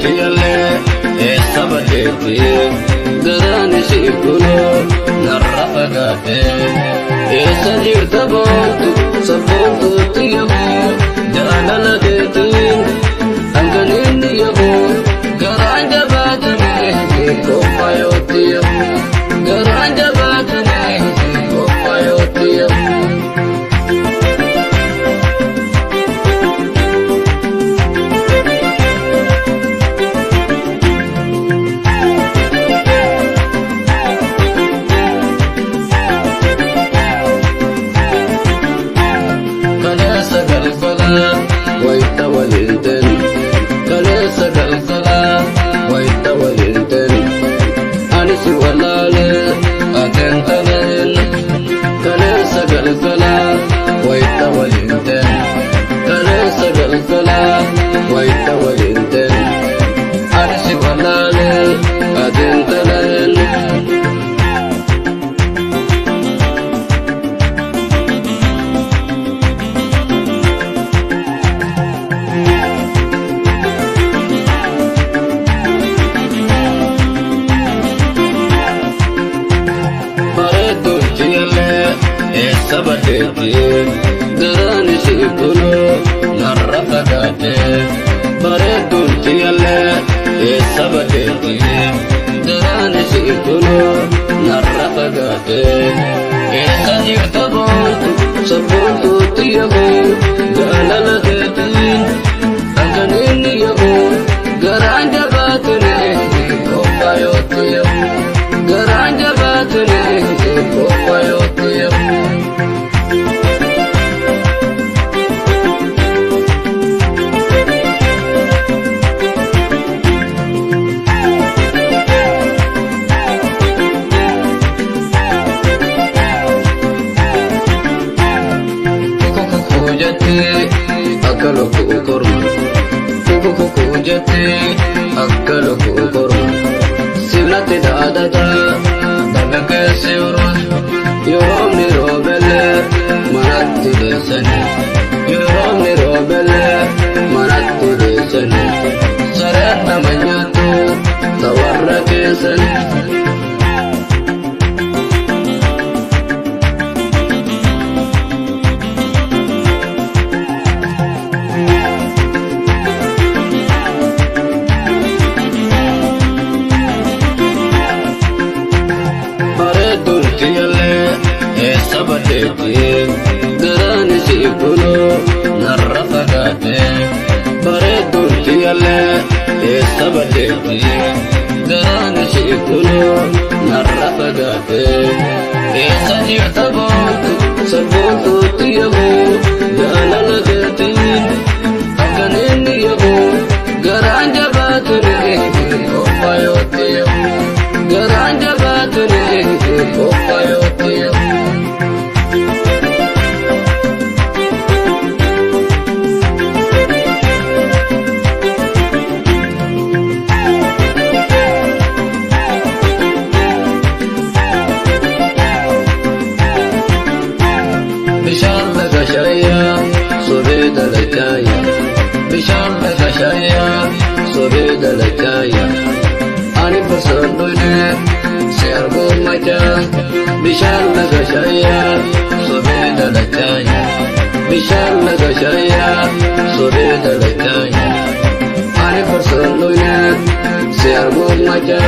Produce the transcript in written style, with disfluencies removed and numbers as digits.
dulciyalle sabadeti garani sikuno narrafagate sajirta bontu sabontu tiyahu jalala detin anganin yahu garanja batane kopayotiyahu garanja batane kopayotiyahu waita walinten kalesa galsala waita walinten anisi walale atentalen kalesa galsala waita walinten kalesa galsala waita walinten anisi walale atentalen sabadeti garani sikuno narrafagate bare dulciyalle sabadeti garani sikuno narrafagate sajirta bontu sabontu tiyahu jalala detin anganin yahu garanja batane kopayotiyahu garanja batane kopayotiyahu akaloku korma kuku jate akaloku korma sivnate dadada dabake sivro yoromni robele manatti desani yoromni robele manatti desani sarana manyatu tawarra kesani sabadeti garani sikuno narrafagate bare dulciyalle sabadeti garani sikuno narrafagate sajirta bontu sabontu tiyahu jalala detin anganin yahu garanja batane kopayotiyahu garanja batane kopayotiyahu sobeda la jaya ani persondone serbo maja bishal laga jaya sobeda la jaya bishal laga jaya sobeda la jaya ani persondone serbo maja